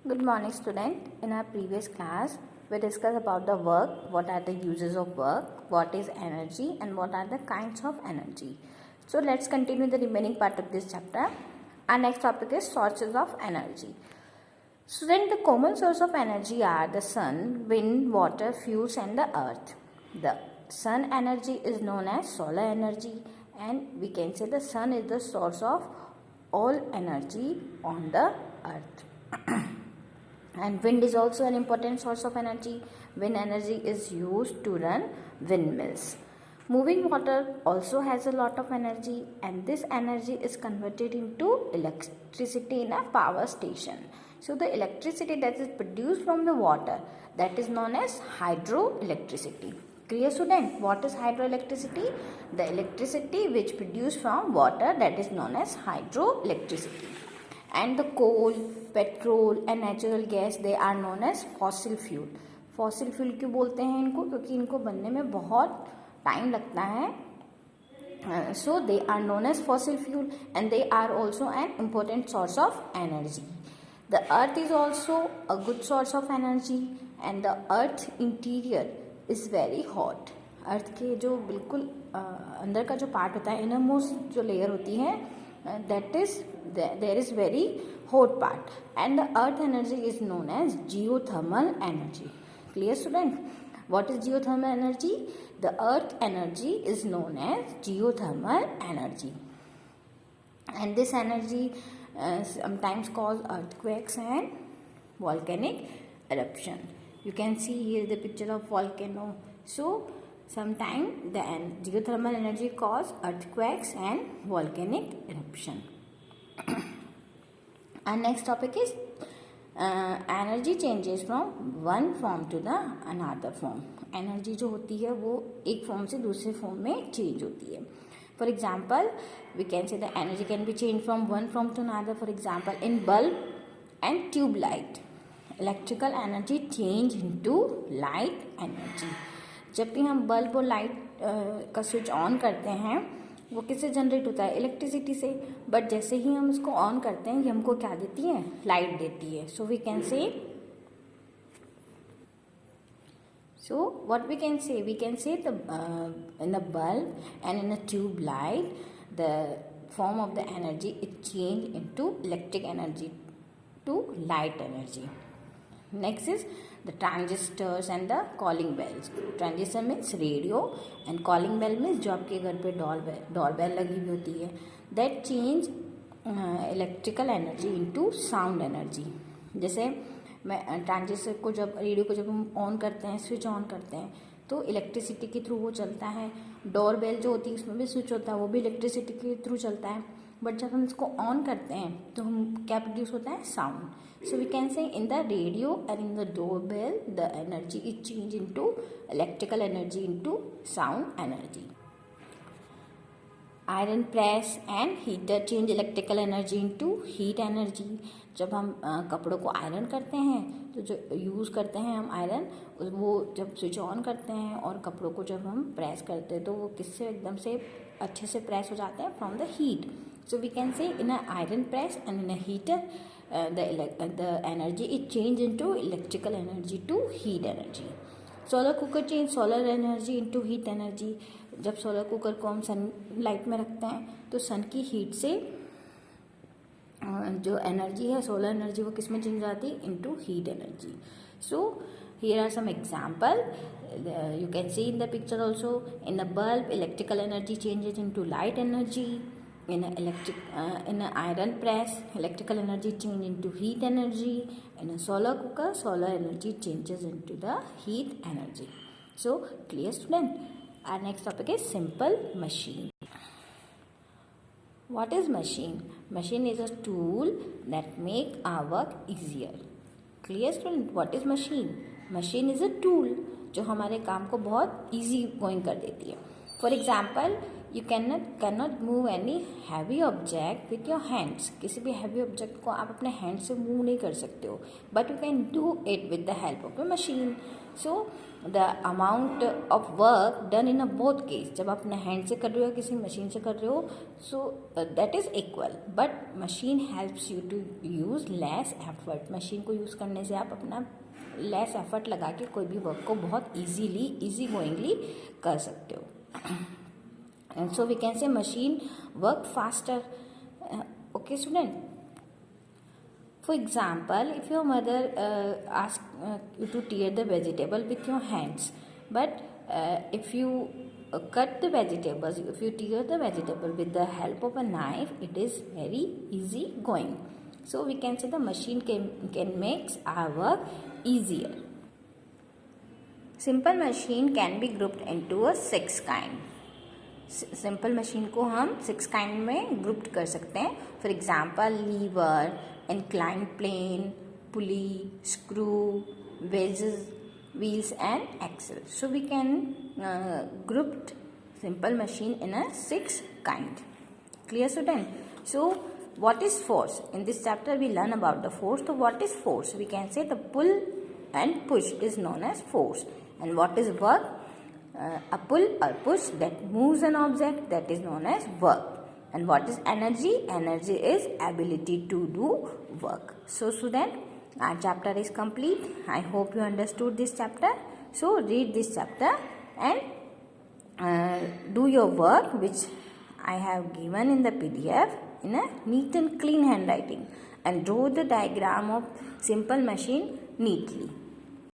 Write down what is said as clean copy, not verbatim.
Good morning, student. In our previous class, we discussed about the work, what are the uses of work, what is energy, and what are the kinds of energy. So let's continue the remaining part of this chapter. Our next topic is sources of energy. Student, the common source of energy are the sun, wind, water, fuels, and the earth. The sun energy is known as solar energy, and we can say the sun is the source of all energy on the earth. And wind is also an important source of energy. Wind energy is used to run windmills. Moving water also has a lot of energy, and this energy is converted into electricity in a power station. So the electricity that is produced from the water, that is known as hydroelectricity. Clear, student? What is hydroelectricity? The electricity which produced from water, that is known as hydroelectricity. And the coal, petrol and natural gas they are known as fossil fuel. Fossil fuel क्यों बोलते हैं इनको? क्योंकि इनको बनने में बहुत time लगता है. So they are known as fossil fuel and they are also an important source of energy. The earth is also a good source of energy and the earth interior is very hot. Earth के जो बिल्कुल अंदर का जो part होता है, inner most जो layer होती है, that is there is very hot part, and the earth energy is known as geothermal energy. Clear, student? What is geothermal energy? The earth energy is known as geothermal energy, and this energy sometimes cause earthquakes and volcanic eruption. You can see here the picture of volcano. So sometimes the geothermal energy cause earthquakes and volcanic eruption. Our next topic is energy changes from one form to the another form. Energy जो होती है वो एक form से दूसरे form में change होती है. For example, we can say the energy can be changed from one form to another. For example, in bulb and tube light, electrical energy change into light energy. जब भी हम bulb और light का switch on करते हैं, वो किससे generate होता है? इलेक्ट्रिसिटी से. बट जैसे ही हम इसको ऑन करते हैं, ये हमको क्या देती है? लाइट देती है. So we can say, so what we can say? We can say in a bulb and in a tube light, the form of the energy it changed into electric energy to light energy. Next is the transistors and the calling bells. Transistor means radio and calling bell means जो आपके घर पे door bell लगी हुई होती है. That change electrical energy into sound energy. जैसे मैं ट्रांजिस्टर को जब रेडियो को जब हम ऑन करते हैं, स्विच ऑन करते हैं, तो इलेक्ट्रिसिटी के थ्रू वो चलता है. डोर बेल जो होती है उसमें भी स्विच होता है, वो भी इलेक्ट्रिसिटी के थ्रू चलता है. बट जब हम इसको ऑन करते हैं तो हम क्या प्रोड्यूस होता है? Sound. So we can say in the radio and in the door bell the energy is change into electrical energy into sound energy. Iron press and heater change electrical energy into heat energy. जब हम कपड़ों को iron करते हैं तो जो use करते हैं हम आयरन, वो जब स्विच ऑन करते हैं और कपड़ों को जब हम प्रेस करते हैं तो वो किससे एकदम से अच्छे से प्रेस हो जाते हैं? From the heat. So we can say in a iron press and in a heater, the energy it change into electrical energy to heat energy. Solar cooker change solar energy into heat energy. जब solar cooker को हम sun light में रखते हैं तो सन की heat से जो एनर्जी है, सोलर एनर्जी, वो किस में चेंज जाती है? Into heat energy. So here are some example. You can see in the picture also. In a bulb, electrical energy changes into light energy. In an iron press, electrical energy change into heat energy. In a solar cooker, solar energy changes into the heat energy. So clear, student? Our next topic is simple machine. What is machine? Machine is a tool that make our work easier. Clear, student? What is machine? Machine is a tool जो हमारे काम को बहुत easy going कर देती है. For example, You cannot move any heavy object with your hands. किसी भी heavy object को आप अपने hand से move नहीं कर सकते हो, but you can do it with the help of a machine. So the amount of work done in a both case, जब आप अपने hand से कर रहे हो या किसी machine से कर रहे हो, so that is equal. But machine helps you to use less effort. Machine को use करने से आप अपना less effort लगा के कोई भी work को बहुत easy goingly कर सकते हो. And so we can say machine work faster. Okay, student. For example, if your mother asks you to tear the vegetable with your hands, but if you cut the vegetables, if you tear the vegetable with the help of a knife, it is very easy going. So we can say the machine can make our work easier. Simple machine can be grouped into a 6 kind. Simple machine को हम 6 kind में group कर सकते हैं. For example lever, incline plane, pulley, screw, wedges, wheels and axle. So we can group simple machine in a 6 kind. Clear student? So what is force? In this chapter we learn about the force. So what is force? We can say the pull and push is known as force. And what is work? A pull or push that moves an object, that is known as work. And what is energy? Energy is ability to do work. So student, our chapter is complete. I hope you understood this chapter. So read this chapter and do your work which I have given in the PDF in a neat and clean handwriting, and draw the diagram of simple machine neatly.